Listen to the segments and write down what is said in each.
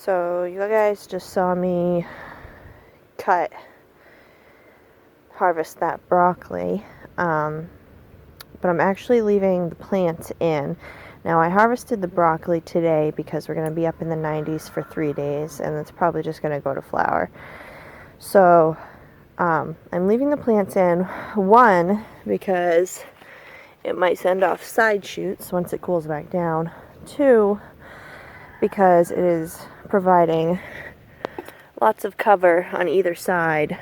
So you guys just saw me harvest that broccoli, but I'm actually leaving the plants in. Now I harvested the broccoli today because we're going to be up in the 90s for 3 days, and it's probably just going to go to flower. So I'm leaving the plants in, one, because it might send off side shoots once it cools back down, two, because it is providing lots of cover on either side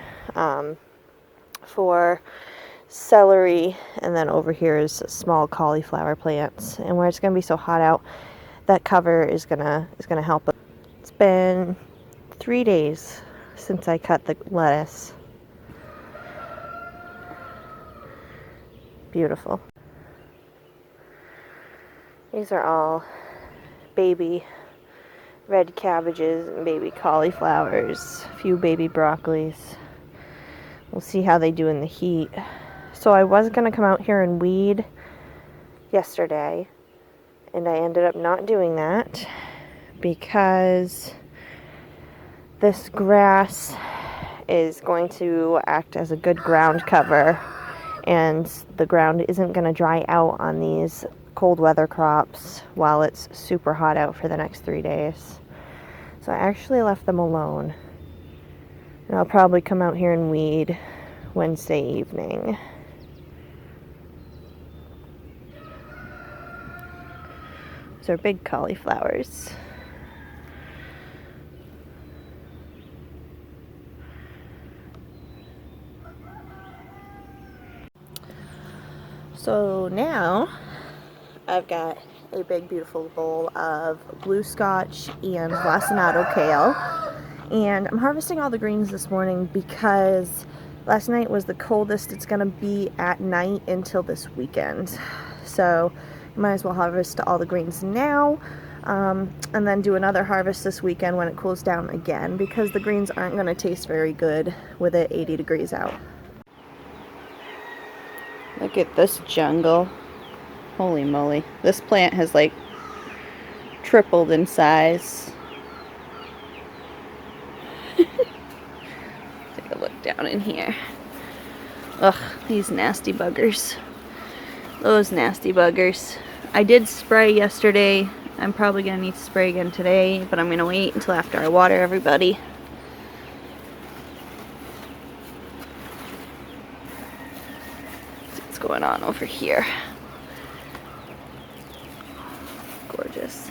for celery, and then over here is small cauliflower plants. And where it's going to be so hot out, that cover is gonna help. It's been 3 days since I cut the lettuce. Beautiful. These are all baby red cabbages and baby cauliflowers, a few baby broccolis. We'll see how they do in the heat. So I was going to come out here and weed yesterday, and I ended up not doing that because this grass is going to act as a good ground cover, and the ground isn't going to dry out on these cold weather crops while it's super hot out for the next 3 days. So I actually left them alone. And I'll probably come out here and weed Wednesday evening. These are big cauliflowers. So now I've got a big beautiful bowl of blue scotch and lacinato kale, and I'm harvesting all the greens this morning because last night was the coldest it's gonna be at night until this weekend. So you might as well harvest all the greens now, and then do another harvest this weekend when it cools down again, because the greens aren't gonna taste very good with it 80 degrees out. Look at this jungle. Holy moly. This plant has like tripled in size. Take a look down in here. Ugh, these nasty buggers. Those nasty buggers. I did spray yesterday. I'm probably going to need to spray again today, but I'm going to wait until after I water everybody. What's going on over here? Gorgeous.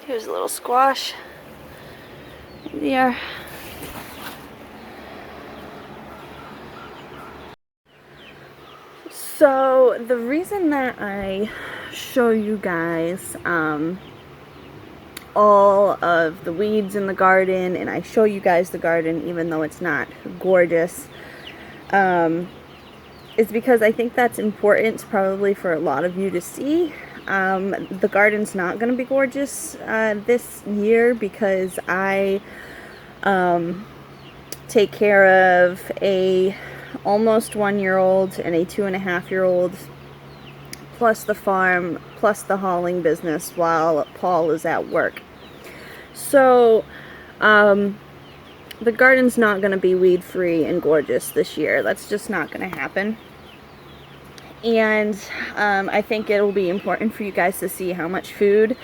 Here's a little squash. There. So the reason that I show you guys all of the weeds in the garden, and I show you guys the garden even though it's not gorgeous, is because I think that's important probably for a lot of you to see. The garden's not going to be gorgeous this year because I take care of a almost 1-year-old and a 2.5-year-old, plus the farm, plus the hauling business while Paul is at work. So the garden's not going to be weed free and gorgeous this year. That's just not going to happen. And I think it'll be important for you guys to see how much food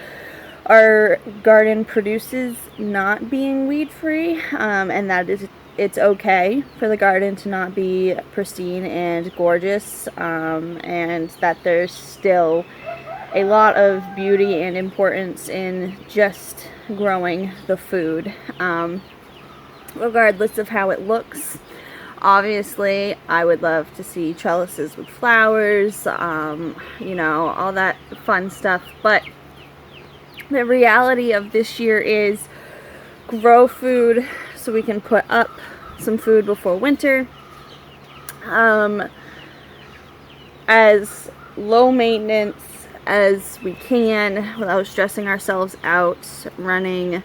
our garden produces not being weed free, and that it's okay for the garden to not be pristine and gorgeous, and that there's still a lot of beauty and importance in just growing the food, regardless of how it looks. Obviously, I would love to see trellises with flowers, you know, all that fun stuff, but the reality of this year is grow food so we can put up some food before winter, as low maintenance as we can without stressing ourselves out running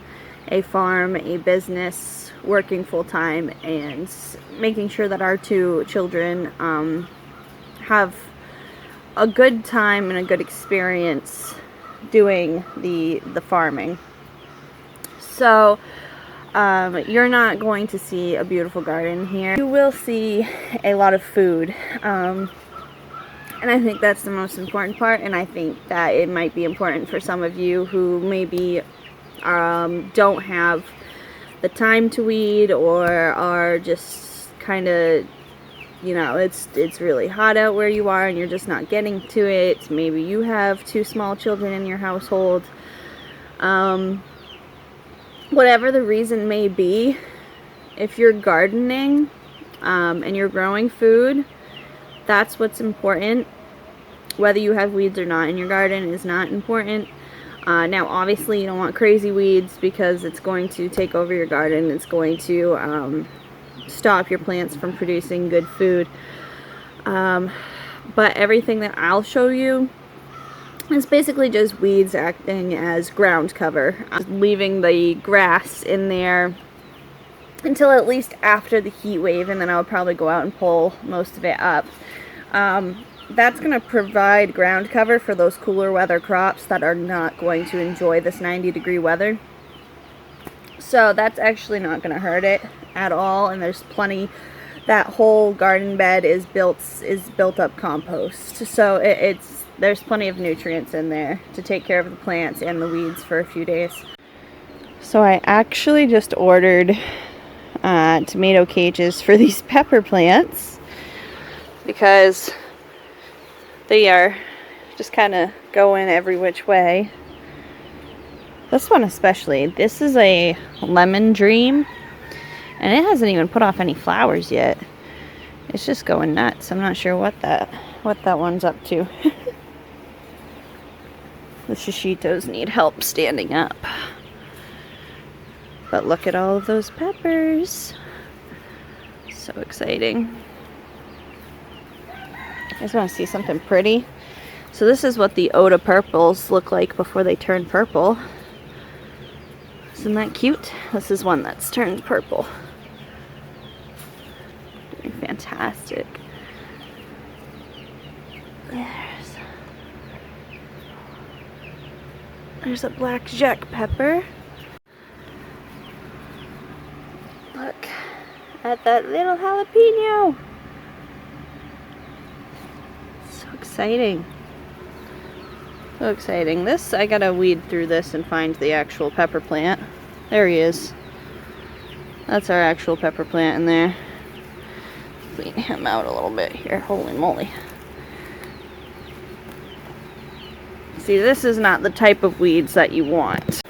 a farm, a business, working full-time, and making sure that our 2 children have a good time and a good experience doing the farming. So you're not going to see a beautiful garden here. You will see a lot of food, and I think that's the most important part, and I think that it might be important for some of you who maybe don't have the time to weed, or are just kind of, you know, it's really hot out where you are and you're just not getting to it. Maybe you have 2 small children in your household. Whatever the reason may be, if you're gardening and you're growing food, that's what's important. Whether you have weeds or not in your garden is not important. Now, obviously, you don't want crazy weeds because it's going to take over your garden. It's going to stop your plants from producing good food. But everything that I'll show you is basically just weeds acting as ground cover. I'm leaving the grass in there until at least after the heat wave, and then I'll probably go out and pull most of it up. That's going to provide ground cover for those cooler weather crops that are not going to enjoy this 90-degree weather. So that's actually not going to hurt it at all, and there's plenty. That whole garden bed is built up compost, so there's plenty of nutrients in there to take care of the plants and the weeds for a few days. So I actually just ordered tomato cages for these pepper plants because they are just kind of going every which way. This one especially. This is a lemon dream, and it hasn't even put off any flowers yet. It's just going nuts. I'm not sure what that one's up to. The shishitos need help standing up. But look at all of those peppers. So exciting. I just want to see something pretty. So this is what the Oda purples look like before they turn purple. Isn't that cute? This is one that's turned purple. Doing fantastic. There's a black jack pepper. Look at that little jalapeno. So exciting. So exciting. This, I gotta weed through this and find the actual pepper plant. There he is. That's our actual pepper plant in there. Clean him out a little bit here. Holy moly. See, this is not the type of weeds that you want.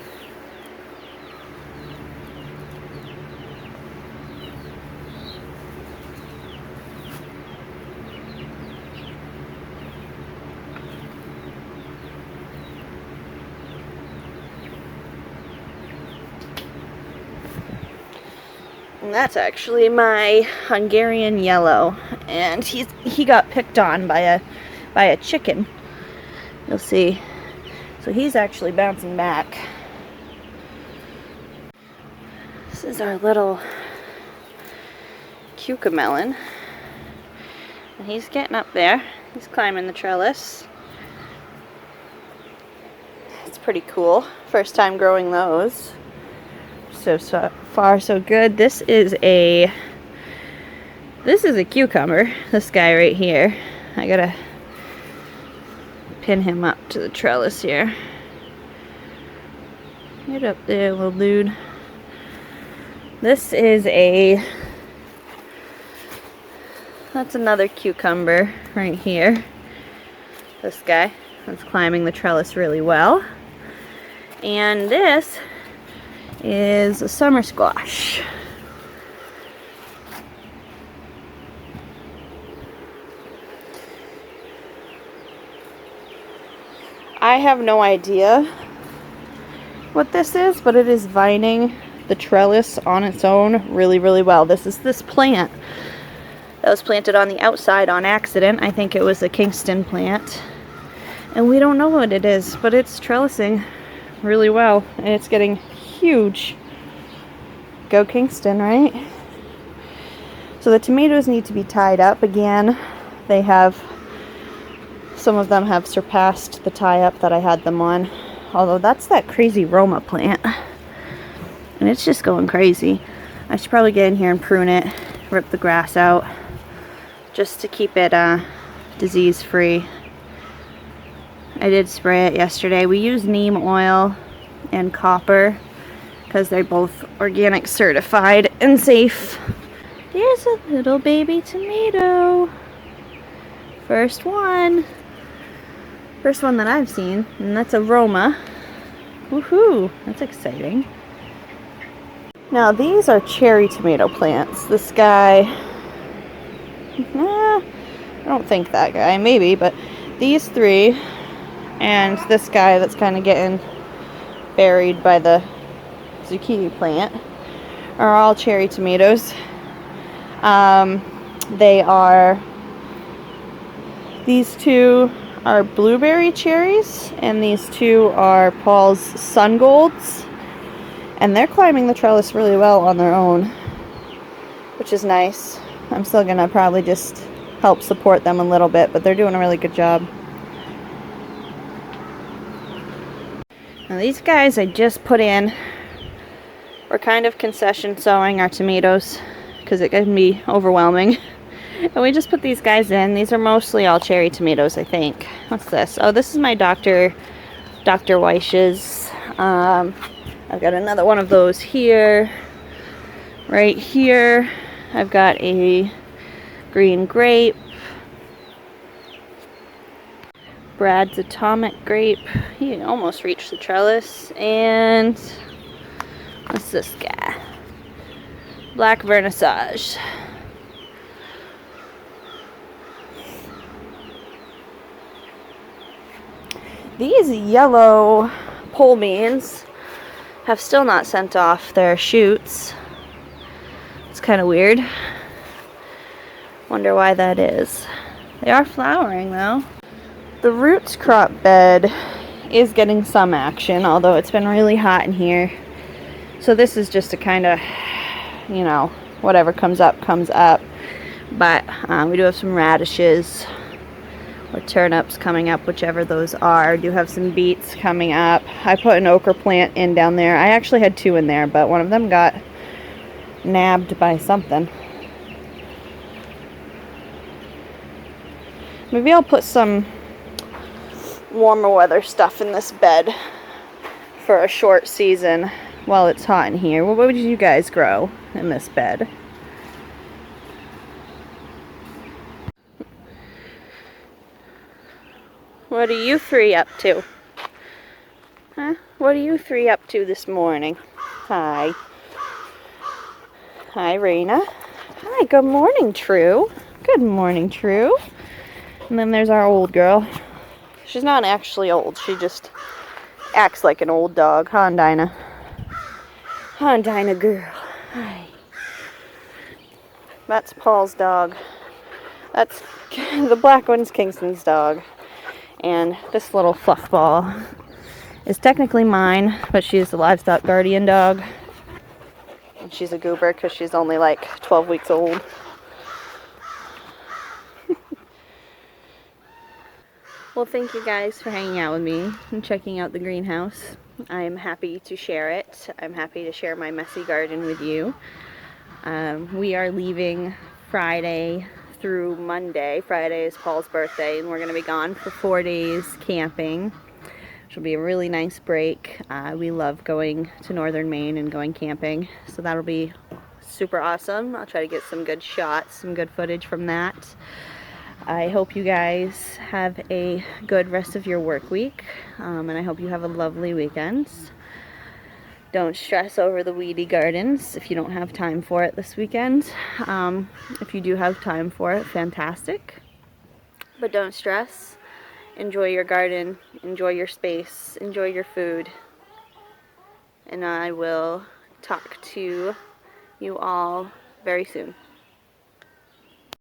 And that's actually my Hungarian yellow, and he got picked on by a chicken. You'll see. So he's actually bouncing back. This is our little cucamelon, and he's getting up there. He's climbing the trellis. It's pretty cool. First time growing those. So far so good. This is a cucumber. This guy right here. I gotta pin him up to the trellis here. Get up there, little dude. This is that's another cucumber right here. This guy that's climbing the trellis really well. And this is a summer squash. I have no idea what this is, but it is vining the trellis on its own really, really well. This is this plant that was planted on the outside on accident. I think it was a Kingston plant. And we don't know what it is, but it's trellising really well. And it's getting huge. Go Kingston, right? So the tomatoes need to be tied up again. They have Some of them have surpassed the tie-up that I had them on. Although that's that crazy Roma plant. And it's just going crazy. I should probably get in here and prune it, rip the grass out, just to keep it disease-free. I did spray it yesterday. We use neem oil and copper because they're both organic certified and safe. There's a little baby tomato. First one that I've seen, and that's a Roma. Woohoo, that's exciting. Now these are cherry tomato plants. This guy, I don't think that guy, maybe, but these three and this guy that's kind of getting buried by the zucchini plant are all cherry tomatoes. These two are blueberry cherries, and these two are Paul's Sun Golds, and they're climbing the trellis really well on their own, which is nice. I'm still gonna probably just help support them a little bit, but they're doing a really good job. Now these guys I just put in. We're kind of concession sowing our tomatoes because it can be overwhelming. And we just put these guys in. These are mostly all cherry tomatoes, I think. What's this? Oh, this is my Dr. Weish's. I've got another one of those here. Right here, I've got a green grape. Brad's Atomic Grape. He almost reached the trellis. And what's this guy? Black Vernissage. These yellow pole beans have still not sent off their shoots. It's kind of weird. Wonder why that is. They are flowering though. The roots crop bed is getting some action, although it's been really hot in here. So this is just a kind of, you know, whatever comes up, comes up. But we do have some radishes or turnips coming up, whichever those are. I do have some beets coming up. I put an okra plant in down there. I actually had two in there, but one of them got nabbed by something. Maybe I'll put some warmer weather stuff in this bed for a short season while it's hot in here. What would you guys grow in this bed? What are you three up to? Huh? What are you three up to this morning? Hi. Hi, Raina. Hi, good morning, True. Good morning, True. And then there's our old girl. She's not actually old. She just acts like an old dog. Huh, Dinah? Huh, Dinah girl. Hi. That's Paul's dog. That's the black one's Kingston's dog. And this little fluff ball is technically mine, but she's the livestock guardian dog. And she's a goober because she's only like 12 weeks old. Well, thank you guys for hanging out with me and checking out the greenhouse. I'm happy to share it. I'm happy to share my messy garden with you. We are leaving Friday through Monday. Friday is Paul's birthday, and we're going to be gone for 4 days camping, which will be a really nice break. We love going to northern Maine and going camping, so that'll be super awesome. I'll try to get some good shots, some good footage from that. I hope you guys have a good rest of your work week, and I hope you have a lovely weekend. Don't stress over the weedy gardens if you don't have time for it this weekend. If you do have time for it, fantastic. But don't stress. Enjoy your garden, enjoy your space, enjoy your food. And I will talk to you all very soon.